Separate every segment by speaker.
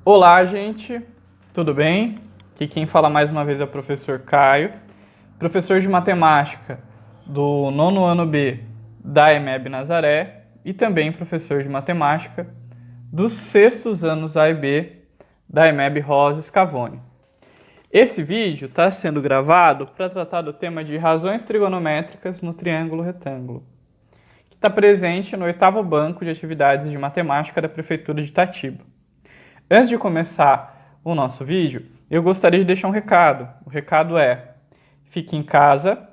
Speaker 1: Olá, gente, tudo bem? Aqui quem fala mais uma vez é o professor Caio, professor de matemática do nono ano B da EMEB Nazaré e também professor de matemática dos sextos anos A e B da EMEB Rosa Scavone. Esse vídeo está sendo gravado para tratar do tema de razões trigonométricas no triângulo retângulo, que está presente no 8º banco de atividades de matemática da Prefeitura de Itatiba. Antes de começar o nosso vídeo, eu gostaria de deixar um recado. O recado é: fique em casa,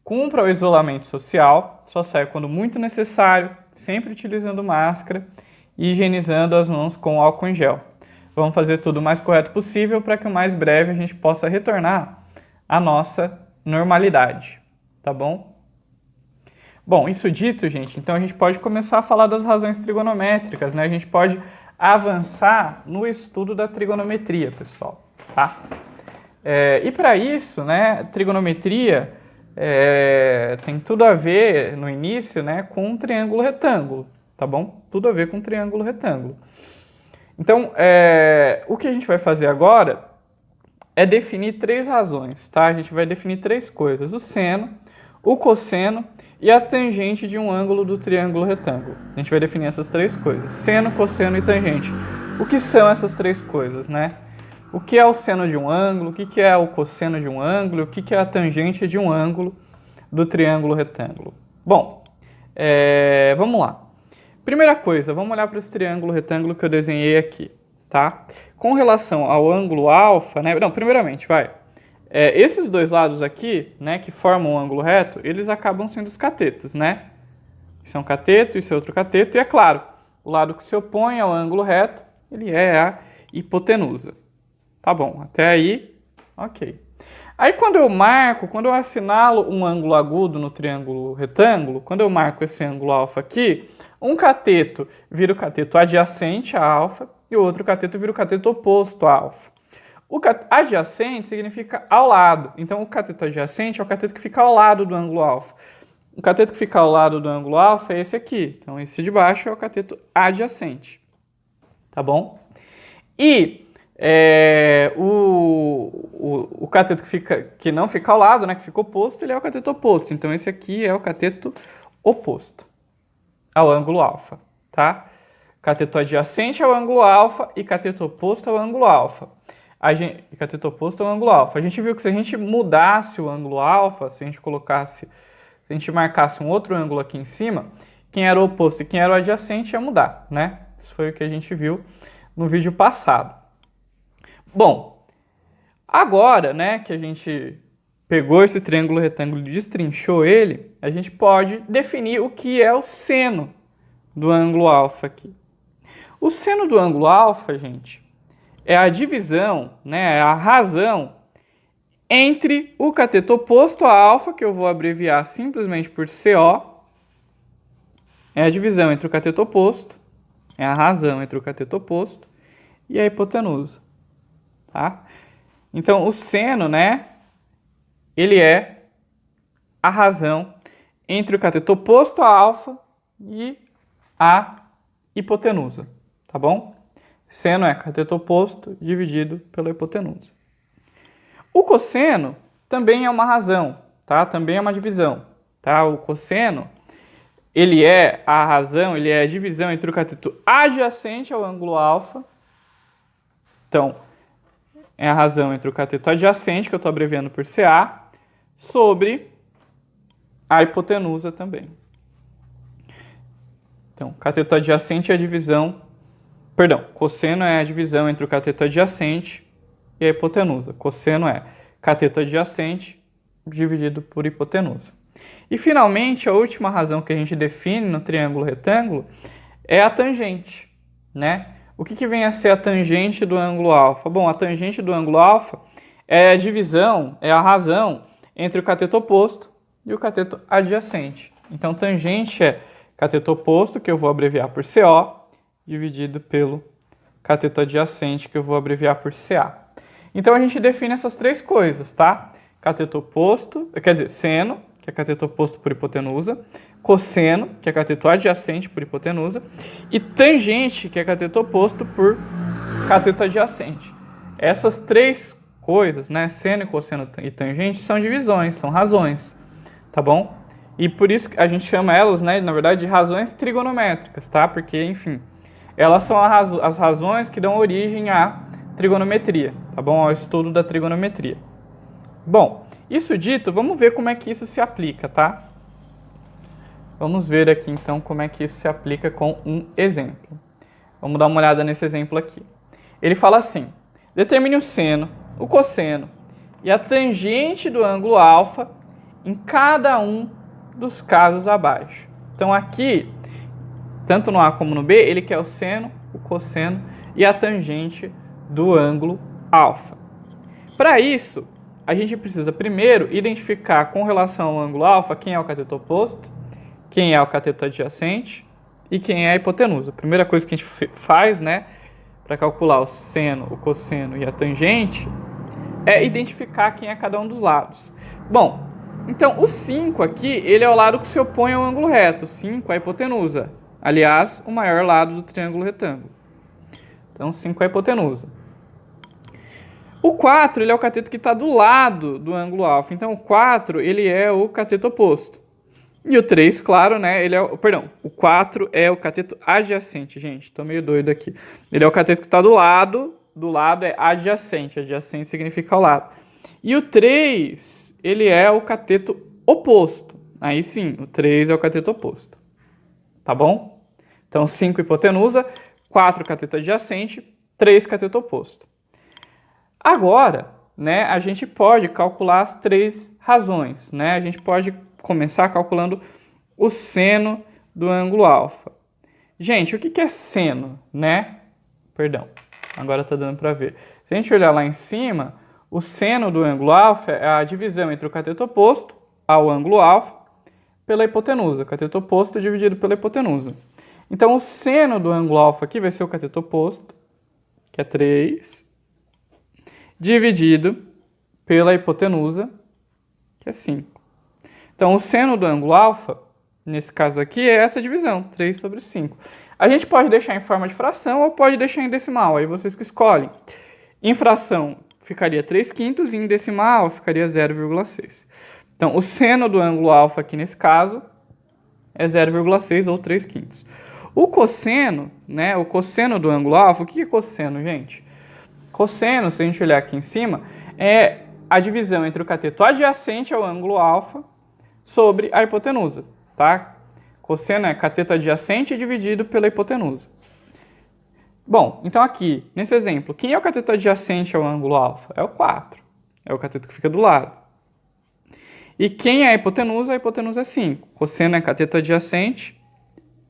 Speaker 1: cumpra o isolamento social, só saia quando muito necessário, sempre utilizando máscara e higienizando as mãos com álcool em gel. Vamos fazer tudo o mais correto possível para que o mais breve a gente possa retornar à nossa normalidade, tá bom? Bom, isso dito, gente, então a gente pode começar a falar das razões trigonométricas, né? A gente pode avançar no estudo da trigonometria, pessoal, tá? E para isso, né, trigonometria tem tudo a ver, no início, né, com um triângulo retângulo, tá bom? Tudo a ver com um triângulo retângulo. Então, o que a gente vai fazer agora é definir três razões, tá? A gente vai definir três coisas: o seno, o cosseno e a tangente de um ângulo do triângulo retângulo. A gente vai definir essas três coisas: seno, cosseno e tangente. O que são essas três coisas, né? O que é o seno de um ângulo, o que é o cosseno de um ângulo, o que é a tangente de um ângulo do triângulo retângulo. Bom, vamos lá. Primeira coisa, vamos olhar para esse triângulo retângulo que eu desenhei aqui, tá? Com relação ao ângulo alfa, né? Não, primeiramente, esses dois lados aqui, né, que formam um ângulo reto, eles acabam sendo os catetos, né? Isso é um cateto, isso é outro cateto, e é claro, o lado que se opõe ao ângulo reto, ele é a hipotenusa. Tá bom, até aí, ok. Aí quando eu assinalo um ângulo agudo no triângulo retângulo, quando eu marco esse ângulo alfa aqui, um cateto vira o cateto adjacente a alfa e o outro cateto vira o cateto oposto a alfa. O adjacente significa ao lado, então o cateto adjacente é o cateto que fica ao lado do ângulo alfa. O cateto que fica ao lado do ângulo alfa é esse aqui, então esse de baixo é o cateto adjacente, tá bom? E o cateto que não fica ao lado, né, que fica oposto, ele é o cateto oposto, então esse aqui é o cateto oposto ao ângulo alfa, tá? Cateto adjacente ao ângulo alfa e cateto oposto ao ângulo alfa. Cateto oposto ao ângulo alfa. A gente viu que se a gente mudasse o ângulo alfa, se a gente marcasse um outro ângulo aqui em cima, quem era o oposto e quem era o adjacente ia mudar, né? Isso foi o que a gente viu no vídeo passado. Bom, agora, né, que a gente pegou esse triângulo retângulo e destrinchou ele, a gente pode definir o que é o seno do ângulo alfa aqui. O seno do ângulo alfa, gente, é a divisão, né, é a razão entre o cateto oposto a alfa, que eu vou abreviar simplesmente por CO, é a divisão entre o cateto oposto, é a razão entre o cateto oposto e a hipotenusa, tá? Então, o seno, né, ele é a razão entre o cateto oposto a alfa e a hipotenusa, tá bom? Seno é cateto oposto dividido pela hipotenusa. O cosseno também é uma razão, tá? Também é uma divisão, tá? O cosseno, ele é a razão, ele é a divisão entre o cateto adjacente ao ângulo alfa. Então, é a razão entre o cateto adjacente, que eu estou abreviando por CA, sobre a hipotenusa também. Então, cateto adjacente é a divisão... cosseno é a divisão entre o cateto adjacente e a hipotenusa. Cosseno é cateto adjacente dividido por hipotenusa. E, finalmente, a última razão que a gente define no triângulo retângulo é a tangente, né? O que vem a ser a tangente do ângulo alfa? Bom, a tangente do ângulo alfa é a divisão, é a razão entre o cateto oposto e o cateto adjacente. Então, tangente é cateto oposto, que eu vou abreviar por CO, dividido pelo cateto adjacente, que eu vou abreviar por CA. Então, a gente define essas três coisas, tá? Cateto oposto, quer dizer, seno, que é cateto oposto por hipotenusa, cosseno, que é cateto adjacente por hipotenusa, e tangente, que é cateto oposto por cateto adjacente. Essas três coisas, né, seno, cosseno e tangente, são divisões, são razões, tá bom? E por isso a gente chama elas, né, na verdade, de razões trigonométricas, tá? Porque, enfim, elas são as razões que dão origem à trigonometria, tá bom? Ao estudo da trigonometria. Bom, isso dito, vamos ver como é que isso se aplica, tá? Vamos ver aqui, então, como é que isso se aplica com um exemplo. Vamos dar uma olhada nesse exemplo aqui. Ele fala assim: determine o seno, o cosseno e a tangente do ângulo alfa em cada um dos casos abaixo. Então aqui, tanto no A como no B, ele quer o seno, o cosseno e a tangente do ângulo alfa. Para isso, a gente precisa primeiro identificar com relação ao ângulo alfa quem é o cateto oposto, quem é o cateto adjacente e quem é a hipotenusa. A primeira coisa que a gente faz, né, para calcular o seno, o cosseno e a tangente é identificar quem é cada um dos lados. Bom, então o 5 aqui, ele é o lado que se opõe ao ângulo reto. 5 é a hipotenusa. Aliás, o maior lado do triângulo retângulo. Então 5 é a hipotenusa. O 4, ele é o cateto que está do lado do ângulo alfa. Então o 4, ele é o cateto oposto. E o 3, claro, né, ele é o 4 é o cateto adjacente, gente, tô meio doido aqui. Ele é o cateto que está do lado é adjacente, adjacente significa ao lado. E o 3, ele é o cateto oposto. Aí sim, o 3 é o cateto oposto. Tá bom? Então 5 hipotenusa, 4 cateto adjacente, 3 cateto oposto. Agora, né, a gente pode calcular as três razões, né? A gente pode começar calculando o seno do ângulo alfa. Gente, o que é seno, né? Perdão, agora está dando para ver. Se a gente olhar lá em cima, o seno do ângulo alfa é a divisão entre o cateto oposto ao ângulo alfa pela hipotenusa. Cateto oposto dividido pela hipotenusa. Então, o seno do ângulo alfa aqui vai ser o cateto oposto, que é 3, dividido pela hipotenusa, que é 5. Então, o seno do ângulo alfa, nesse caso aqui, é essa divisão, 3 sobre 5. A gente pode deixar em forma de fração ou pode deixar em decimal, aí vocês que escolhem. Em fração ficaria 3/5 e em decimal ficaria 0,6. Então, o seno do ângulo alfa aqui nesse caso é 0,6 ou 3/5. O cosseno, né, o cosseno do ângulo alfa, o que é cosseno, gente? Cosseno, se a gente olhar aqui em cima, é a divisão entre o cateto adjacente ao ângulo alfa sobre a hipotenusa, tá? Cosseno é cateto adjacente dividido pela hipotenusa. Bom, então aqui, nesse exemplo, quem é o cateto adjacente ao ângulo alfa? É o 4. É o cateto que fica do lado. E quem é a hipotenusa? A hipotenusa é 5. Cosseno é cateto adjacente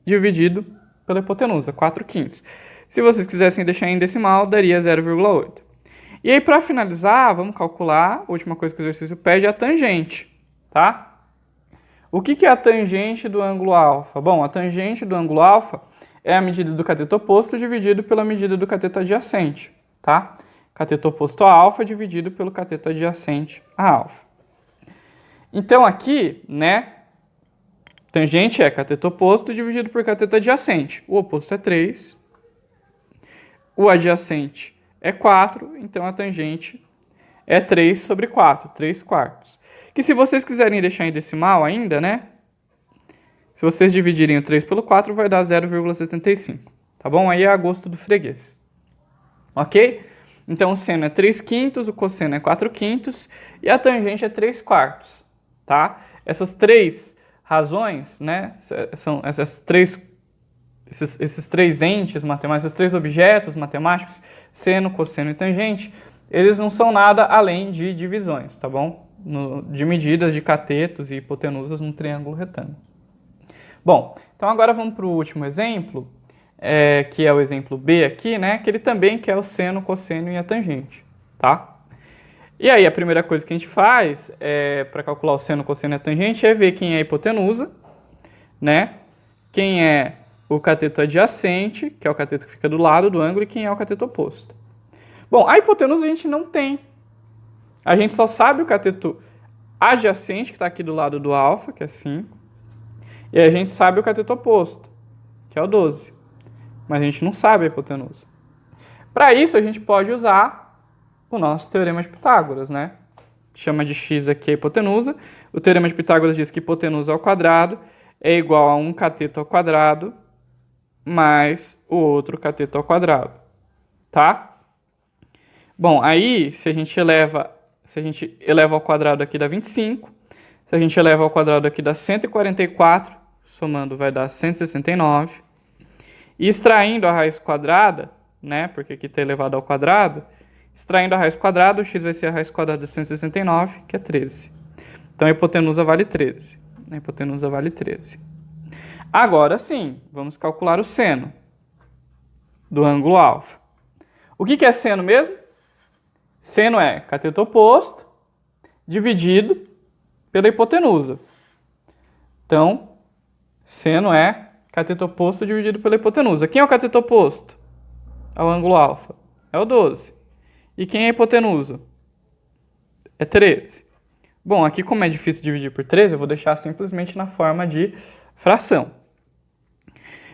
Speaker 1: dividido pela hipotenusa, 4/5. Se vocês quisessem deixar em decimal, daria 0,8. E aí, para finalizar, vamos calcular, a última coisa que o exercício pede é a tangente, tá? O que é a tangente do ângulo alfa? Bom, a tangente do ângulo alfa é a medida do cateto oposto dividido pela medida do cateto adjacente, tá? Cateto oposto a alfa dividido pelo cateto adjacente a alfa. Então aqui, né, tangente é cateto oposto dividido por cateto adjacente. O oposto é 3, o adjacente é 4, então a tangente é 3 sobre 4, 3/4. Que se vocês quiserem deixar em decimal ainda, né? Se vocês dividirem o 3 pelo 4, vai dar 0,75. Tá bom? Aí é a gosto do freguês. Ok? Então o seno é 3/5, o cosseno é 4/5 e a tangente é 3/4. Tá? Essas três razões, né? São esses três entes matemáticos, esses três objetos matemáticos, seno, cosseno e tangente, eles não são nada além de divisões, tá bom? De medidas de catetos e hipotenusas num triângulo retângulo. Bom, então agora vamos para o último exemplo, que é o exemplo B aqui, né? Que ele também quer o seno, cosseno e a tangente, tá? E aí a primeira coisa que a gente faz para calcular o seno, cosseno e a tangente é ver quem é a hipotenusa, né? Quem é o cateto adjacente, que é o cateto que fica do lado do ângulo, e quem é o cateto oposto. Bom, a hipotenusa a gente não tem. A gente só sabe o cateto adjacente, que está aqui do lado do alfa, que é 5. E a gente sabe o cateto oposto, que é o 12. Mas a gente não sabe a hipotenusa. Para isso, a gente pode usar o nosso teorema de Pitágoras, né? Chama de x aqui a hipotenusa. O teorema de Pitágoras diz que hipotenusa ao quadrado é igual a 1 cateto ao quadrado mais o outro cateto ao quadrado, tá? Bom, aí, se a gente eleva ao quadrado aqui dá 25, se a gente eleva ao quadrado aqui dá 144, somando vai dar 169, e extraindo a raiz quadrada, né, porque aqui está elevado ao quadrado, extraindo a raiz quadrada, o x vai ser a raiz quadrada de 169, que é 13. Então a hipotenusa vale 13. A hipotenusa vale 13. Agora sim, vamos calcular o seno do ângulo alfa. O que é seno mesmo? Seno é cateto oposto dividido pela hipotenusa. Então, seno é cateto oposto dividido pela hipotenusa. Quem é o cateto oposto ao ângulo alfa? É o 12. E quem é a hipotenusa? É 13. Bom, aqui como é difícil dividir por 13, eu vou deixar simplesmente na forma de fração.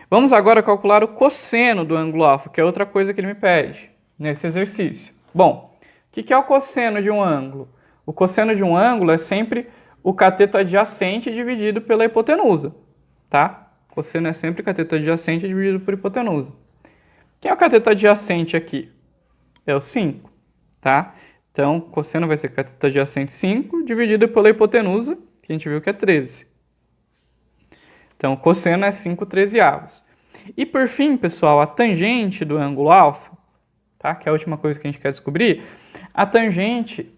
Speaker 1: Vamos agora calcular o cosseno do ângulo alfa, que é outra coisa que ele me pede nesse exercício. Bom, o que é o cosseno de um ângulo? O cosseno de um ângulo é sempre o cateto adjacente dividido pela hipotenusa, tá? Cosseno é sempre cateto adjacente dividido por hipotenusa. Quem é o cateto adjacente aqui? É o 5, tá? Então, cosseno vai ser cateto adjacente 5 dividido pela hipotenusa, que a gente viu que é 13. Então, cosseno é 5/13. E por fim, pessoal, a tangente do ângulo alfa, tá? Que é a última coisa que a gente quer descobrir. A tangente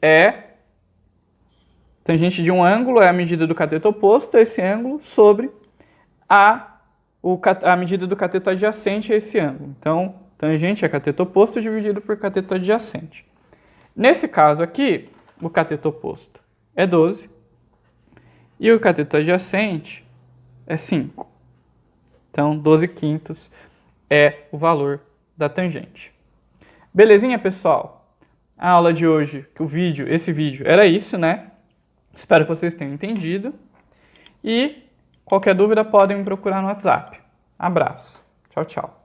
Speaker 1: de um ângulo é a medida do cateto oposto a esse ângulo sobre a medida do cateto adjacente a esse ângulo. Então, tangente é cateto oposto dividido por cateto adjacente. Nesse caso aqui, o cateto oposto é 12 e o cateto adjacente é 5. Então, 12/5 é o valor da tangente. Belezinha, pessoal? A aula de hoje, esse vídeo era isso, né? Espero que vocês tenham entendido. E qualquer dúvida podem me procurar no WhatsApp. Abraço. Tchau, tchau.